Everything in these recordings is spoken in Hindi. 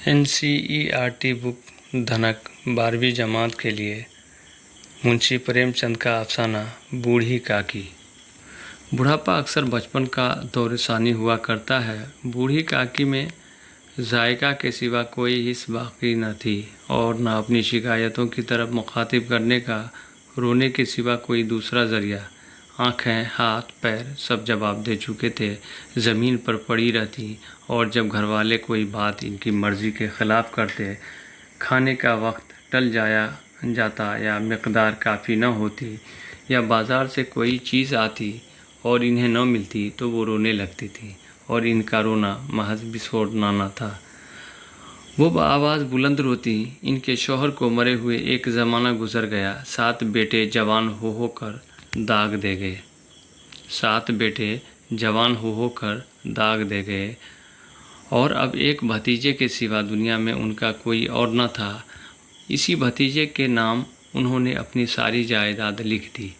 NCERT बुक धनक 12वीं जमात के लिए मुंशी प्रेमचंद का अफसाना बूढ़ी काकी। बुढ़ापा अक्सर बचपन का दौरसानी हुआ करता है। बूढ़ी काकी में जायका के सिवा कोई हिस्स बाकी न थी और न अपनी शिकायतों की तरफ मुखातिब करने का रोने के सिवा कोई दूसरा जरिया। आँखें, हाथ, पैर सब जवाब दे चुके थे, ज़मीन पर पड़ी रहती और जब घरवाले कोई बात इनकी मर्ज़ी के ख़िलाफ़ करते, खाने का वक्त टल जाता या मिक़दार काफ़ी न होती या बाज़ार से कोई चीज़ आती और इन्हें न मिलती तो वो रोने लगती थी और इनका रोना महज बिछोड़ना न था। वो आवाज़ बुलंद रोती। इनके शौहर को मरे हुए एक ज़माना गुज़र गया। 7 बेटे जवान हो कर दाग दे गए। 7 बेटे जवान हो कर दाग दे गए और अब एक भतीजे के सिवा दुनिया में उनका कोई और न था। इसी भतीजे के नाम उन्होंने अपनी सारी जायदाद लिख दी।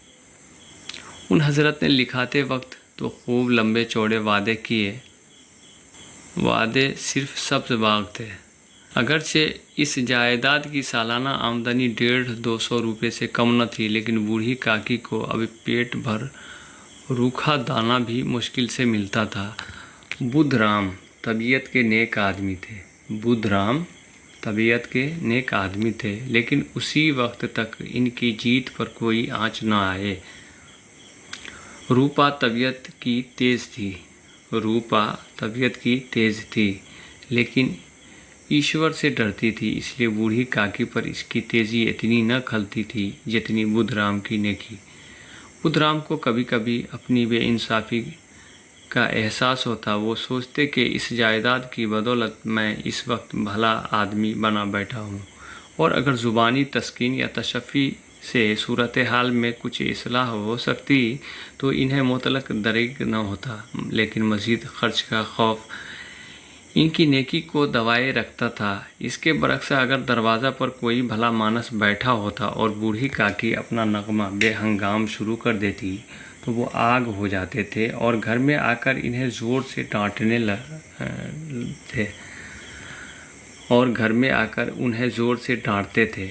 उन हज़रत ने लिखाते वक्त तो खूब लंबे चौड़े वादे किए। वादे सिर्फ सब्ज़ बाग थे। अगरचे इस जायदाद की सालाना आमदनी 150-200 रुपये से कम न थी, लेकिन बूढ़ी काकी को अब पेट भर रूखा दाना भी मुश्किल से मिलता था। बुधराम तबीयत के नेक आदमी थे। बुधराम तबीयत के नेक आदमी थे, लेकिन उसी वक्त तक इनकी जीत पर कोई आँच न आए। रूपा तबीयत की तेज़ थी। रूपा तबीयत की तेज़ थी, लेकिन ईश्वर से डरती थी, इसलिए बूढ़ी काकी पर इसकी तेज़ी इतनी न खलती थी जितनी बुधराम की नेकी। बुधराम को कभी कभी अपनी बेइंसाफ़ी का एहसास होता। वो सोचते कि इस जायदाद की बदौलत मैं इस वक्त भला आदमी बना बैठा हूँ और अगर ज़ुबानी तस्कीन या तशफ़ी से सूरत हाल में कुछ इस्लाह हो सकती तो इन्हें मुतलक दरीग न होता, लेकिन मज़ीद ख़र्च का खौफ इनकी नेकी को दबाए रखता था। इसके बरक्स अगर दरवाज़ा पर कोई भला मानस बैठा होता और बूढ़ी काकी अपना नगमा बेहंगाम शुरू कर देती तो वो आग हो जाते थे और घर में आकर इन्हें ज़ोर से डांटने थे और घर में आकर उन्हें ज़ोर से डांटते थे।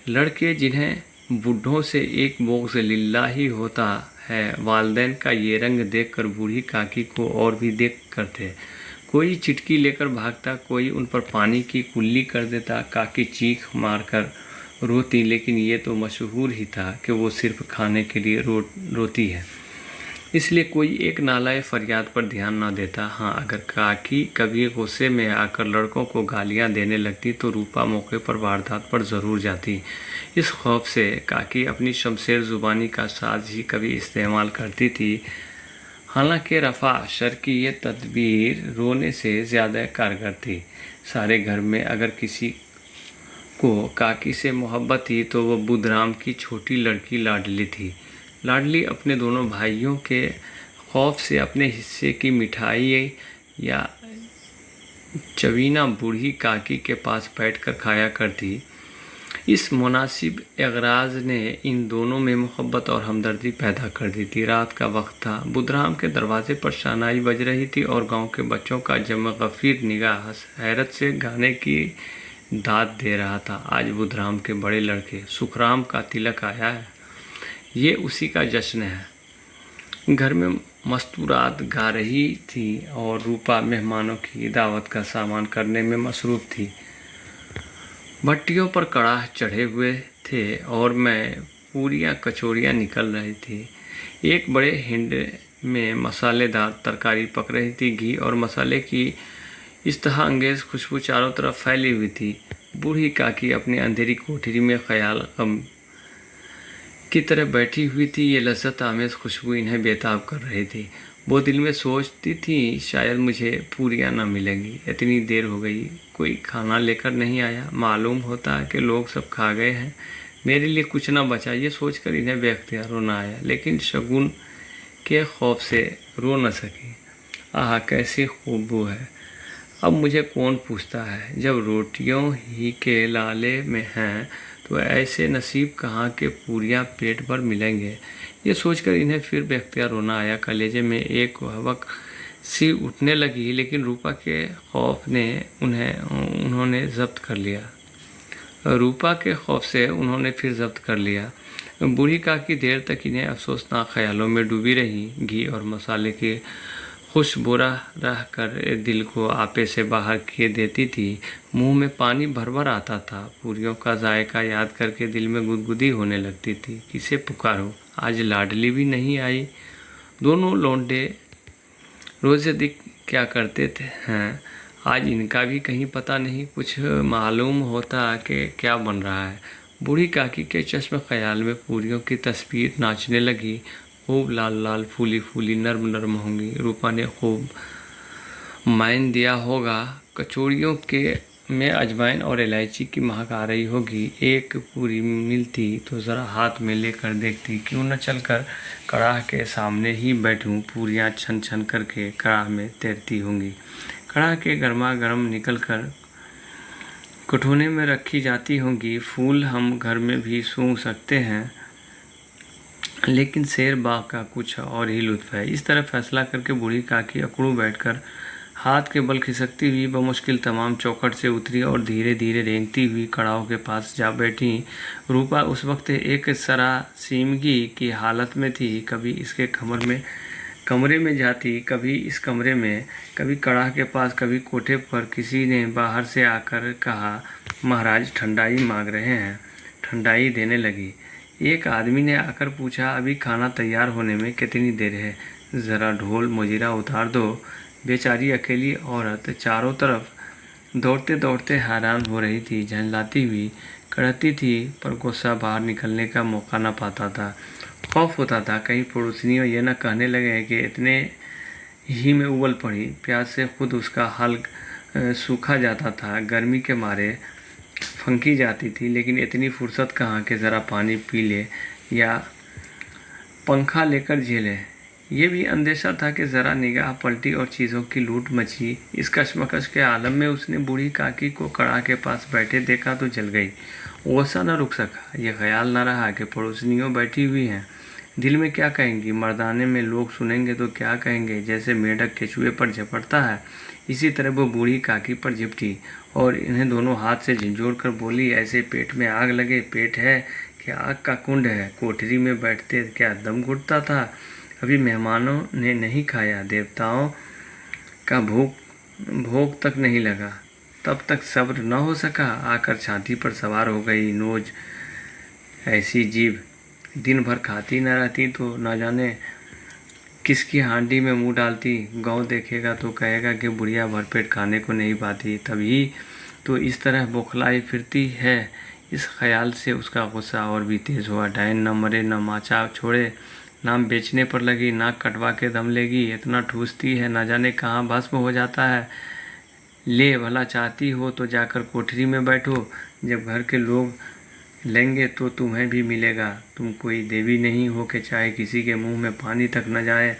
लड़के जिन्हें बूढ़ों से एक बोग़्ज़ लिल्लाही होता है, वालिदैन का ये रंग देखकर बूढ़ी काकी को और भी देख करते। कोई चिटकी लेकर भागता, कोई उन पर पानी की कुल्ली कर देता। काकी चीख मारकर रोती, लेकिन ये तो मशहूर ही था कि वो सिर्फ खाने के लिए रोती है, इसलिए कोई एक नालाए फरियाद पर ध्यान न देता। हाँ, अगर काकी कभी गुस्से में आकर लड़कों को गालियां देने लगती तो रूपा मौके पर वारदात पर ज़रूर जाती। इस खौफ से काकी अपनी शमशेर ज़ुबानी का साज ही कभी इस्तेमाल करती थी। हालांकि रफ़ा शर की ये तदबीर रोने से ज़्यादा कारगर थी। सारे घर में अगर किसी को काकी से मोहब्बत थी तो वह बुधराम की छोटी लड़की लाडली थी। लाडली अपने दोनों भाइयों के खौफ से अपने हिस्से की मिठाई या चवीना बूढ़ी काकी के पास बैठकर खाया करती। इस मुनासिब एगराज ने इन दोनों में मोहब्बत और हमदर्दी पैदा कर दी थी। रात का वक्त था। बुधराम के दरवाजे पर शहनाई बज रही थी और गांव के बच्चों का जमा गफीर निगाह हैरत से गाने की दाद दे रहा था। आज बुधराम के बड़े लड़के सुखराम का तिलक आया है। ये उसी का जश्न है। घर में मस्तूरात गा रही थी और रूपा मेहमानों की दावत का सामान करने में मसरूफ़ थी। भट्टियों पर कड़ाह चढ़े हुए थे और मैं पूरियाँ कचौड़ियाँ निकल रही थी। एक बड़े हिंड में मसालेदार तरकारी पक रही थी। घी और मसाले की इश्तहा अंगेज़ खुशबू चारों तरफ फैली हुई थी। बूढ़ी काकी अपनी अंधेरी कोठरी में ख्याल गम की तरह बैठी हुई थी। ये लज्जत आमेज़ खुशबू इन्हें बेताब कर रही थी। वो दिल में सोचती थी, शायद मुझे पूरियाँ न मिलेंगी। इतनी देर हो गई, कोई खाना लेकर नहीं आया। मालूम होता है कि लोग सब खा गए हैं, मेरे लिए कुछ न बचा। ये सोचकर इन्हें बेख्तियार रोना आया, लेकिन शगुन के खौफ से रो न सकी। आह, कैसी खूबू है! अब मुझे कौन पूछता है, जब रोटियों ही के लाले में हैं तो ऐसे नसीब कहाँ के पूरियाँ पेट भर मिलेंगे। ये सोचकर इन्हें फिर बेख्तियार रोना आया। कलेजे में एक हवक सी उठने लगी, लेकिन रूपा के खौफ ने उन्होंने जब्त कर लिया। रूपा के खौफ से उन्होंने फिर जब्त कर लिया। बूढ़ी काकी देर तक इन्हें अफसोसनाक ख्यालों में डूबी रही। घी और मसाले की खुशबू रह कर दिल को आपे से बाहर किए देती थी। मुंह में पानी भर भर आता था। पूरियों का जायका याद करके दिल में गुदगुदी होने लगती थी। किसे पुकारो, आज लाडली भी नहीं आई। दोनों लौंडे रोज़ दिख क्या करते थे हैं, आज इनका भी कहीं पता नहीं। कुछ मालूम होता कि क्या बन रहा है। बूढ़ी काकी के चश्म ख्याल में पूरियों की तस्वीर नाचने लगी। खूब लाल लाल फूली फूली नर्म नर्म होंगी। रूपा ने खूब माइन दिया होगा। कचौड़ियों के में अजवाइन और इलायची की महक आ रही होगी। एक पूरी मिलती तो ज़रा हाथ में लेकर देखती। क्यों न चलकर कड़ाह के सामने ही बैठूं। पूरियां छन छन करके कड़ाह में तैरती होंगी। कड़ाह के गर्मा गर्म निकल कर कटोने में रखी जाती होंगी। फूल हम घर में भी सूंघ सकते हैं, लेकिन शेर बाग का कुछ और ही लुत्फ है। इस तरह फैसला करके बूढ़ी काकी अकड़ू बैठकर हाथ के बल खिसकती हुई बमुश्किल तमाम चौखट से उतरी और धीरे धीरे रेंगती हुई कड़ाव के पास जा बैठी। रूपा उस वक्त एक सरासीमगी की हालत में थी। कभी इसके कमरे में जाती, कभी इस कमरे में, कभी कड़ाह के पास, कभी कोठे पर। किसी ने बाहर से आकर कहा, महाराज ठंडाई मांग रहे हैं। ठंडाई देने लगी। एक आदमी ने आकर पूछा, अभी खाना तैयार होने में कितनी देर है, ज़रा ढोल मजीरा उतार दो। बेचारी अकेली औरत चारों तरफ दौड़ते दौड़ते हैरान हो रही थी। झंझलाती हुई कड़ती थी, पर गुस्सा बाहर निकलने का मौका न पाता था। खौफ होता था कहीं पड़ोसियों ये न कहने लगे कि इतने ही में उबल पड़ी। प्यास से खुद उसका हाल सूखा जाता था। गर्मी के मारे फंकी जाती थी, लेकिन इतनी फुर्सत कहाँ कि ज़रा पानी पी ले या पंखा लेकर झेले। ये भी अंदेशा था कि ज़रा निगाह पलटी और चीज़ों की लूट मची। इस कशमकश के आलम में उसने बूढ़ी काकी को कड़ाह के पास बैठे देखा तो जल गई। गुस्सा न रुक सका। यह ख्याल न रहा कि पड़ोसिनियों बैठी हुई हैं। दिल में क्या कहेंगी, मर्दाने में लोग सुनेंगे तो क्या कहेंगे। जैसे मेढक केचुए पर झपटता है, इसी तरह वो बूढ़ी काकी पर झपटी और इन्हें दोनों हाथ से झंझोड़ कर बोली, ऐसे पेट में आग लगे। पेट है कि आग का कुंड है। कोठरी में बैठते क्या दम घुटता था। अभी मेहमानों ने नहीं खाया, देवताओं का भोग तक नहीं लगा, तब तक सब्र न हो सका। आकर छाती पर सवार हो गई। नोज ऐसी जीभ, दिन भर खाती न रहती तो न जाने किसकी हांडी में मुंह डालती। गांव देखेगा तो कहेगा कि बुढ़िया भरपेट खाने को नहीं पाती, तभी तो इस तरह बौखलाई फिरती है। इस ख्याल से उसका गुस्सा और भी तेज़ हुआ। डायन न मरे न माचा छोड़े, नाम बेचने पर लगी, नाक कटवा के दम लेगी। इतना ठूसती है, न जाने कहाँ भस्म हो जाता है। ले भला चाहती हो तो जाकर कोठरी में बैठो। जब घर के लोग लेंगे तो तुम्हें भी मिलेगा। तुम कोई देवी नहीं हो कि चाहे किसी के मुंह में पानी तक न जाए,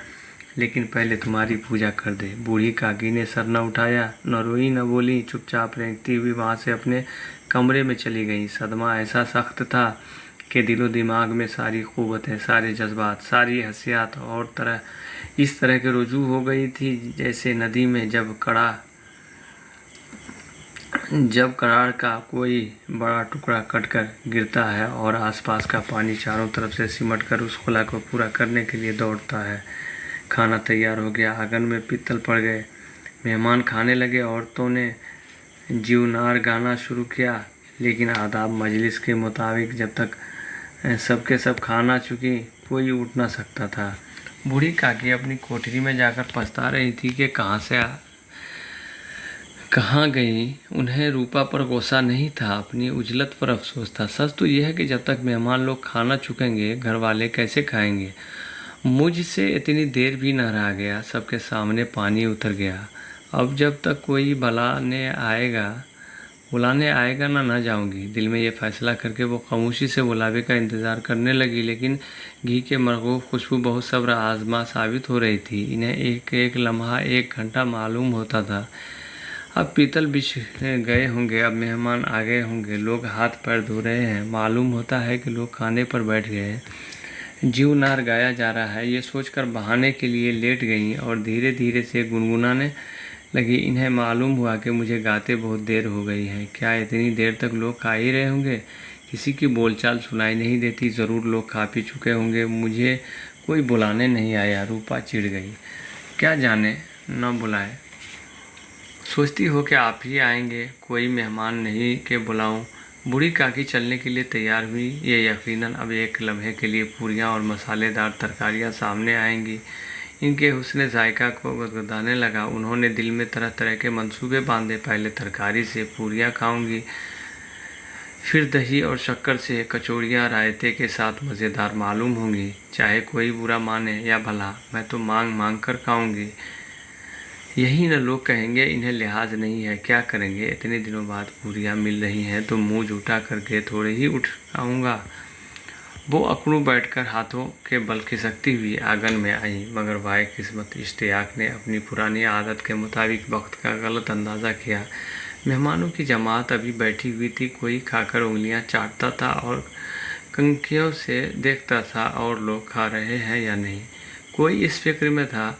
लेकिन पहले तुम्हारी पूजा कर दे। बूढ़ी काकी ने सर न उठाया, न रोई न बोली, चुपचाप रेंगती हुई वहाँ से अपने कमरे में चली गई। सदमा ऐसा सख्त था कि दिलो दिमाग में सारी क़ुव्वतें, सारे जज्बात, सारी हसियात और इस तरह के रुजू हो गई थी जैसे नदी में जब कड़ाह का कोई बड़ा टुकड़ा कटकर गिरता है और आसपास का पानी चारों तरफ से सिमटकर उस खुला को पूरा करने के लिए दौड़ता है। खाना तैयार हो गया। आंगन में पित्तल पड़ गए। मेहमान खाने लगे। औरतों ने जीवनार गाना शुरू किया, लेकिन आदाब मजलिस के मुताबिक जब तक सबके सब खाना चुकी कोई उठ ना सकता था। बूढ़ी काकी अपनी कोठरी में जाकर पछता रही थी कि कहाँ गई। उन्हें रूपा पर गुस्सा नहीं था, अपनी उजलत पर अफसोस था। सच तो यह है कि जब तक मेहमान लोग खाना चुकेंगे, घर वाले कैसे खाएंगे। मुझसे इतनी देर भी न रहा गया। सबके सामने पानी उतर गया। अब जब तक कोई बुलाने आएगा ना जाऊंगी। दिल में ये फैसला करके वो खामोशी से बुलावे का इंतज़ार करने लगी, लेकिन घी के मरगूब खुशबू बहुत सब्र आजमा साबित हो रही थी। इन्हें एक एक लम्हा, एक घंटा मालूम होता था। अब पीतल बिछ गए होंगे, अब मेहमान आ गए होंगे, लोग हाथ पैर धो रहे हैं। मालूम होता है कि लोग खाने पर बैठ गए हैं। जीवनार गाया जा रहा है। ये सोचकर बहाने के लिए लेट गईं और धीरे धीरे से गुनगुनाने लगी। इन्हें मालूम हुआ कि मुझे गाते बहुत देर हो गई है। क्या इतनी देर तक लोग खा ही रहे होंगे? किसी की बोलचाल सुनाई नहीं देती। ज़रूर लोग खा पी चुके होंगे। मुझे कोई बुलाने नहीं आया। रूपा चिढ़ गई। क्या जाने न बुलाए, सोचती हो कि आप ही आएंगे, कोई मेहमान नहीं के बुलाऊं। बूढ़ी काकी चलने के लिए तैयार हुई। ये यकीनन अब एक लम्हे के लिए पूरियां और मसालेदार तरकारियां सामने आएंगी। इनके हुस्न जायका को गुदगुदाने लगा। उन्होंने दिल में तरह तरह के मंसूबे बांधे। पहले तरकारी से पूरियां खाऊंगी, फिर दही और शक्कर से कचौड़ियाँ रायते के साथ मज़ेदार मालूम होंगी। चाहे कोई बुरा माने या भला, मैं तो मांग मांग कर खाऊंगी। यही न लोग कहेंगे इन्हें लिहाज नहीं है। क्या करेंगे, इतने दिनों बाद पूरियाँ मिल रही हैं तो मुंह जूठा करके थोड़े ही उठ आऊँगा। वो अकड़ू बैठकर हाथों के बल खिसकती हुई आंगन में आई, मगर वाहे किस्मत, इश्तियाक ने अपनी पुरानी आदत के मुताबिक वक्त का गलत अंदाज़ा किया। मेहमानों की जमात अभी बैठी हुई थी। कोई खाकर उंगलियां चाटता था और कंकियों से देखता था और लोग खा रहे हैं या नहीं। कोई इस फिक्र में था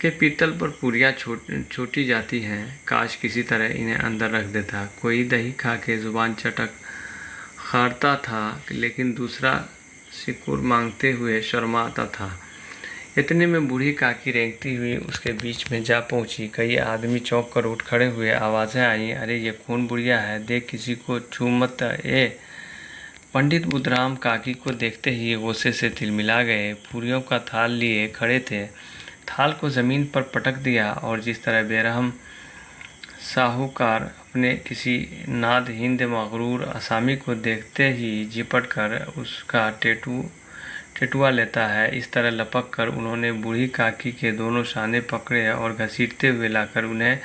कि पीतल पर पूरियाँ छोटी जाती हैं। काश किसी तरह इन्हें अंदर रख देता। कोई दही खा के ज़ुबान चटक खारता था, लेकिन दूसरा सिकुड़ मांगते हुए शर्माता था। इतने में बूढ़ी काकी रेंगती हुई उसके बीच में जा पहुंची। कई आदमी चौंक कर उठ खड़े हुए। आवाज़ें आईं, अरे ये कौन बुढ़िया है, देख किसी को छू मत। ए पंडित बुधराम काकी को देखते ही गुस्से से तिलमिला गए। पूरियों का थाल लिए खड़े थे। थाल को ज़मीन पर पटक दिया और जिस तरह बेरहम साहूकार अपने किसी नादहिंद मगरूर असामी को देखते ही झिपट कर उसका टेटुआ लेता है, इस तरह लपक कर उन्होंने बूढ़ी काकी के दोनों शाने पकड़े और घसीटते हुए लाकर उन्हें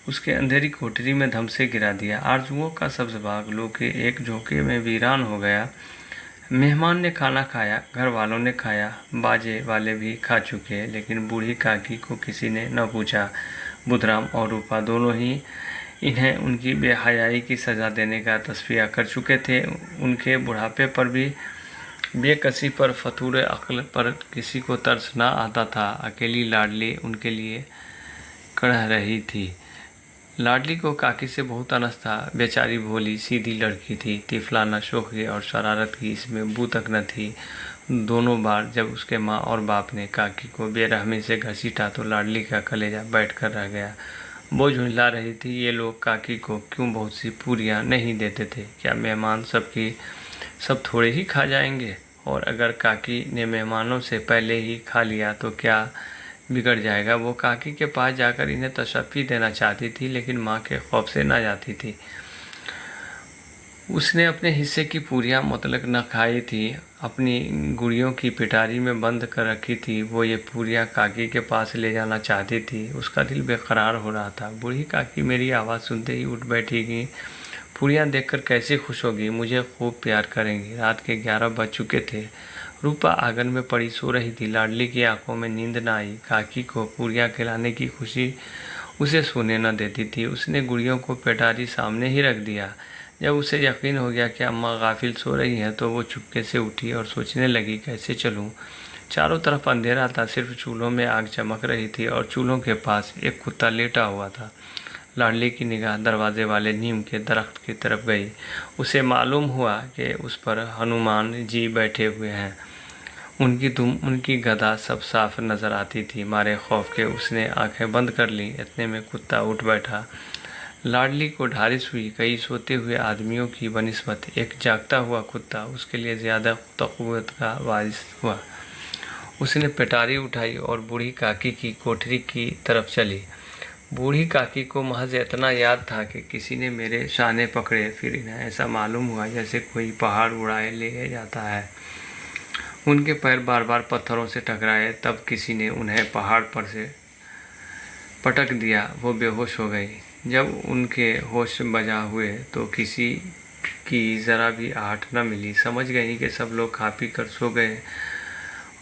उसके अंधेरी कोठरी में धम से गिरा दिया। आरजुओं का सब्ज बाग लोग के एक झोंके में वीरान हो गया। मेहमान ने खाना खाया, घर वालों ने खाया, बाजे वाले भी खा चुके, लेकिन बूढ़ी काकी को किसी ने न पूछा। बुधराम और रूपा दोनों ही इन्हें उनकी बेहयाई की सज़ा देने का तस्फिया कर चुके थे। उनके बुढ़ापे पर भी, बेकसी पर, फतूर अक्ल पर किसी को तरस ना आता था। अकेली लाडली उनके लिए कढ़ रही थी। लाडली को काकी से बहुत अनस था। बेचारी भोली सीधी लड़की थी। तिफलाना शोखी और शरारत की इसमें बू तक न थी। दोनों बार जब उसके माँ और बाप ने काकी को बेरहमी से घसीटा तो लाडली का कलेजा बैठ कर रह गया। वो झुंझला रही थी, ये लोग काकी को क्यों बहुत सी पूरियाँ नहीं देते थे? क्या मेहमान सब थोड़े ही खा जाएंगे? और अगर काकी ने मेहमानों से पहले ही खा लिया तो क्या बिगड़ जाएगा? वो काकी के पास जाकर इन्हें तशफ़ी देना चाहती थी, लेकिन माँ के खौफ से ना जाती थी। उसने अपने हिस्से की पूरियाँ मुतलक न खाई थी, अपनी गुड़ियों की पिटारी में बंद कर रखी थी। वो ये पूरियाँ काकी के पास ले जाना चाहती थी। उसका दिल बेकरार हो रहा था। बूढ़ी काकी मेरी आवाज़ सुनते ही उठ बैठेगी। पूरियाँ देखकर कैसे खुश होगी, मुझे खूब प्यार करेंगी। रात के 11 बज चुके थे। रूपा आंगन में पड़ी सो रही थी। लाडली की आंखों में नींद न आई। काकी को पूरियाँ खिलाने की खुशी उसे सोने न देती थी। उसने गुड़ियों को पेटारी सामने ही रख दिया। जब उसे यकीन हो गया कि अम्मा गाफिल सो रही हैं तो वो चुपके से उठी और सोचने लगी, कैसे चलूं? चारों तरफ अंधेरा था, सिर्फ चूल्हों में आग चमक रही थी और चूल्हों के पास एक कुत्ता लेटा हुआ था। लाडली की निगाह दरवाजे वाले नीम के दरख्त की तरफ गई। उसे मालूम हुआ कि उस पर हनुमान जी बैठे हुए हैं। उनकी गदा सब साफ नजर आती थी। मारे खौफ के उसने आंखें बंद कर ली। इतने में कुत्ता उठ बैठा। लाडली को ढारिस हुई। कई सोते हुए आदमियों की बनिस्बत एक जागता हुआ कुत्ता उसके लिए ज़्यादा तक़व्वुत का वारिस हुआ। उसने पेटारी उठाई और बूढ़ी काकी की कोठरी की तरफ चली। बूढ़ी काकी को महज इतना याद था कि किसी ने मेरे शाने पकड़े। फिर इन्हें ऐसा मालूम हुआ जैसे कोई पहाड़ उड़ाए ले जाता है। उनके पैर बार बार पत्थरों से टकराए। तब किसी ने उन्हें पहाड़ पर से पटक दिया। वो बेहोश हो गई। जब उनके होश बजा हुए तो किसी की ज़रा भी आहट न मिली। समझ गई कि सब लोग खा पी कर सो गए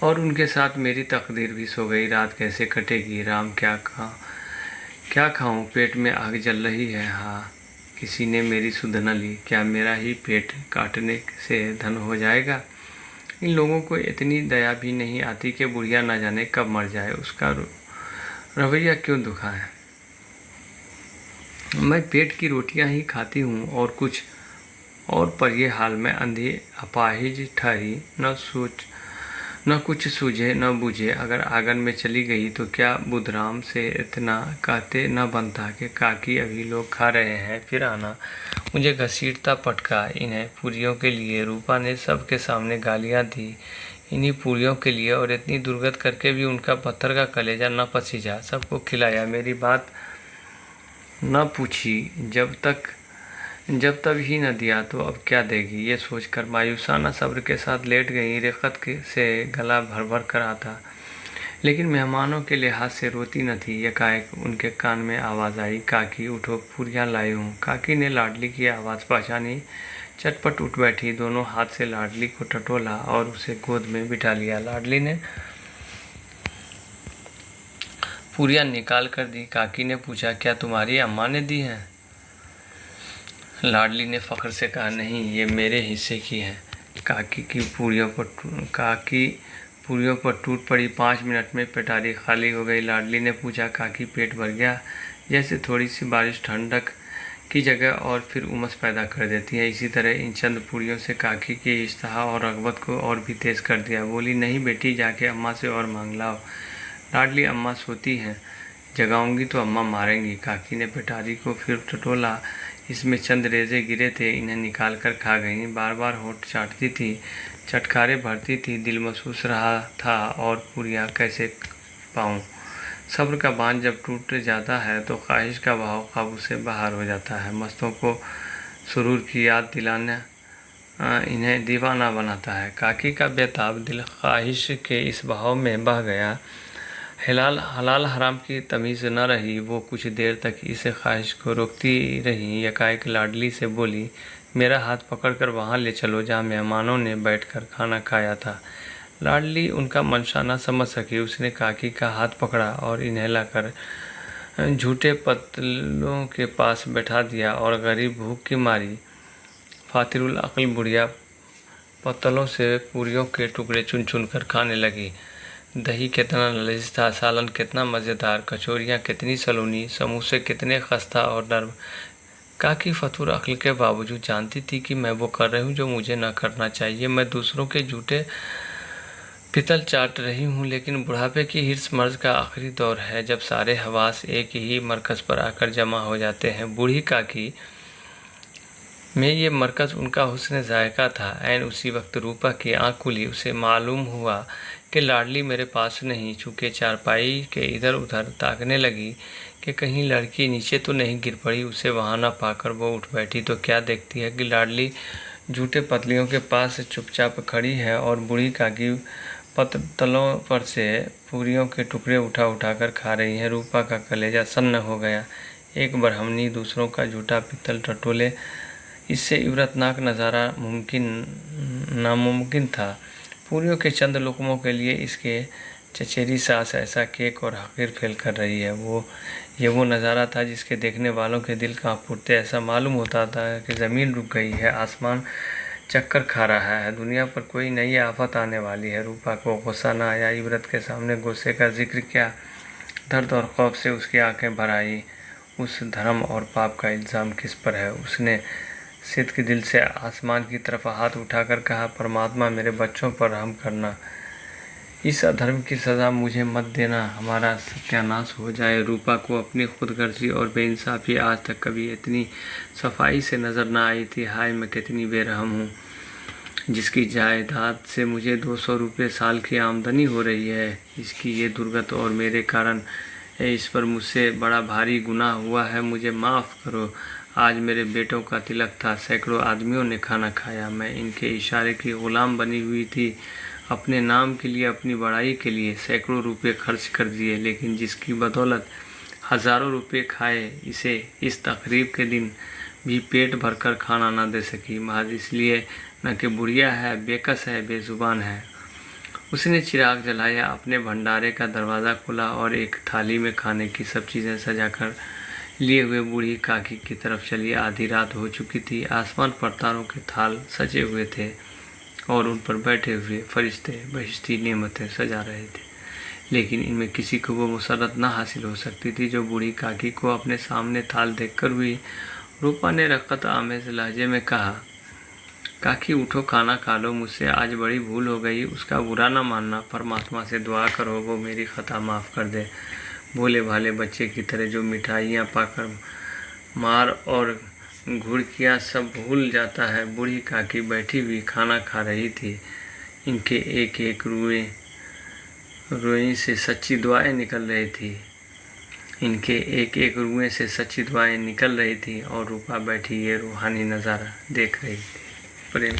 और उनके साथ मेरी तकदीर भी सो गई। रात कैसे कटेगी? राम, क्या खाऊं? पेट में आग जल रही है। हाँ, किसी ने मेरी सुध न ली। क्या मेरा ही पेट काटने से धन हो जाएगा? इन लोगों को इतनी दया भी नहीं आती कि बुढ़िया न जाने कब मर जाए। उसका रवैया क्यों दुखा है? मैं पेट की रोटियां ही खाती हूँ और कुछ और, पर ये हाल में अंधी अपाहिज ठहरी, न कुछ सूझे न बूझे। अगर आंगन में चली गई तो क्या बुधराम से इतना कहते न बनता कि काकी अभी लोग खा रहे हैं फिर आना। मुझे घसीटता पटका इन्हें पूरियों के लिए। रूपा ने सबके सामने गालियां दी इन्हीं पूरियों के लिए, और इतनी दुर्गत करके भी उनका पत्थर का कलेजा न पसीजा। सबको खिलाया, मेरी बात न पूछी। जब तब ही न दिया तो अब क्या देगी, ये सोचकर मायूसाना सब्र के साथ लेट गई। रेखत से गला भर भर कर आता, लेकिन मेहमानों के लिहाज से रोती न थी। एकाएक उनके कान में आवाज़ आई, काकी उठो, पूरियाँ लाई हूँ। काकी ने लाडली की आवाज़ पहचानी, चटपट उठ बैठी, दोनों हाथ से लाडली को टटोला और उसे गोद में बिठा लिया। लाडली ने पूरियाँ निकाल कर दी। काकी ने पूछा, क्या तुम्हारी अम्मा ने दी हैं? लाडली ने फख्र से कहा, नहीं, ये मेरे हिस्से की हैं। काकी पूरियों पर टूट पड़ी। 5 मिनट में पेटारी खाली हो गई। लाडली ने पूछा, काकी पेट भर गया? जैसे थोड़ी सी बारिश ठंडक की जगह और फिर उमस पैदा कर देती है, इसी तरह इन चंद पूरियों से काकी की इश्तहा और रग़बत को और भी तेज़ कर दिया। बोली, नहीं बेटी, जाके अम्मा से और मांग लाओ। लाडली, अम्मा सोती हैं, जगाऊंगी तो अम्मा मारेंगी। काकी ने पेटारी को फिर टटोला। इसमें चंद रेजे गिरे थे, इन्हें निकाल कर खा गई। बार बार होठ चाटती थी, चटकारे भरती थी। दिल महसूस रहा था और पूरियाँ कैसे पाऊँ। सब्र का बांध जब टूट जाता है तो ख्वाहिश का बहाव काबू से बाहर हो जाता है। मस्तों को सुरूर की याद दिलाना इन्हें दीवाना बनाता है। काकी का बेताब दिल ख्वाहिश के इस बहाव में बह गया। हलाल हराम की तमीज़ न रही। वो कुछ देर तक इस ख्वाहिश को रोकती रही। एकाएक लाडली से बोली, मेरा हाथ पकड़कर वहाँ ले चलो जहाँ मेहमानों ने बैठकर खाना खाया था। लाडली उनका मंशा न समझ सकी। उसने काकी का हाथ पकड़ा और इन्हें लाकर झूठे पतलों के पास बैठा दिया और गरीब भूख की मारी फातिरुल अक्ल बुढ़िया पतलों से पूरियों के टुकड़े चुन चुन कर खाने लगी। दही कितना लजीज था, सालन कितना मज़ेदार, कचौरियाँ कितनी सलोनी, समोसे कितने खस्ता और नर्म। काकी फतूर अक्ल के बावजूद जानती थी कि मैं वो कर रही हूँ जो मुझे न करना चाहिए। मैं दूसरों के झूठे पितल चाट रही हूँ, लेकिन बुढ़ापे की हिर्स मर्ज का आखिरी दौर है, जब सारे हवास एक ही मरकज़ पर आकर जमा हो जाते हैं। बूढ़ी काकी में ये मरकज़ उनका हुस्न ज़ायक़ा था। ऐन उसी वक्त रूपा की आँख खुली। उसे मालूम हुआ कि लाडली मेरे पास नहीं। चूँकि चारपाई के इधर उधर ताकने लगी कि कहीं लड़की नीचे तो नहीं गिर पड़ी। उसे वहाँ न पाकर वो उठ बैठी तो क्या देखती है कि लाडली झूठे पतलियों के पास चुपचाप खड़ी है और बूढ़ी काकी पतलों पर से पूरियों के टुकड़े उठा उठा कर खा रही हैं। रूपा का कलेजा सन्न हो गया। एक बरहमनी दूसरों का झूठा पित्तल टटोले, इससे इबरतनाक नज़ारा नामुमकिन था। पूरियों के चंद लुकमों के लिए इसके चचेरी सास ऐसा केक और हकीर फेल कर रही है। वो नज़ारा था जिसके देखने वालों के दिल कांप उठते। ऐसा मालूम होता था कि ज़मीन रुक गई है, आसमान चक्कर खा रहा है, दुनिया पर कोई नई आफत आने वाली है। रूपा को गुस्सा न आया। इबरत के सामने गुस्से का जिक्र क्या, दर्द और खौफ से उसकी आंखें भर आई। उस धर्म और पाप का इल्ज़ाम किस पर है? उसने सिद्ध के दिल से आसमान की तरफ हाथ उठाकर कहा, परमात्मा, मेरे बच्चों पर रहम करना, इस अधर्म की सज़ा मुझे मत देना, हमारा सत्यानाश हो जाए। रूपा को अपनी खुदगर्जी और बेइंसाफ़ी आज तक कभी इतनी सफाई से नज़र न आई थी। हाय, मैं कितनी बेरहम हूँ, जिसकी जायदाद से मुझे 200 रुपये साल की आमदनी हो रही है, इसकी ये दुर्गत और मेरे कारण है। इस पर मुझसे बड़ा भारी गुनाह हुआ है, मुझे माफ़ करो। आज मेरे बेटों का तिलक था, सैकड़ों आदमियों ने खाना खाया, मैं इनके इशारे की ग़ुलाम बनी हुई थी। अपने नाम के लिए, अपनी बड़ाई के लिए सैकड़ों रुपये खर्च कर दिए, लेकिन जिसकी बदौलत हज़ारों रुपये खाए, इसे इस तकरीब के दिन भी पेट भरकर खाना न दे सकी, महज इसलिए न कि बुढ़िया है, बेकस है, बेज़ुबान है। उसने चिराग जलाया, अपने भंडारे का दरवाज़ा खोला और एक थाली में खाने की सब चीज़ें सजाकर लिए हुए बूढ़ी काकी की तरफ चली। आधी रात हो चुकी थी। आसमान पर तारों के थाल सजे हुए थे और उन पर बैठे हुए फरिश्ते बहिश्ती नेमतें सजा रहे थे। लेकिन इनमें किसी को वो मुसर्रत न हासिल हो सकती थी जो बूढ़ी काकी को अपने सामने थाल देखकर हुई। रूपा ने रक़्क़त आमेज़ लहजे में कहा, काकी उठो, खाना खा लो, मुझसे आज बड़ी भूल हो गई, उसका बुरा ना मानना, परमात्मा से दुआ करो वो मेरी ख़ता माफ़ कर दे। भोले भाले बच्चे की तरह जो मिठाइयाँ पाकर मार और घुड़कियाँ सब भूल जाता है। बूढ़ी काकी बैठी हुई खाना खा रही थी। इनके एक एक रुएं से सच्ची दुआएं निकल रही थी। इनके एक एक रुएं से सच्ची दुआएं निकल रही थी और रूपा बैठी ये रूहानी नज़ारा देख रही थी। प्रेम।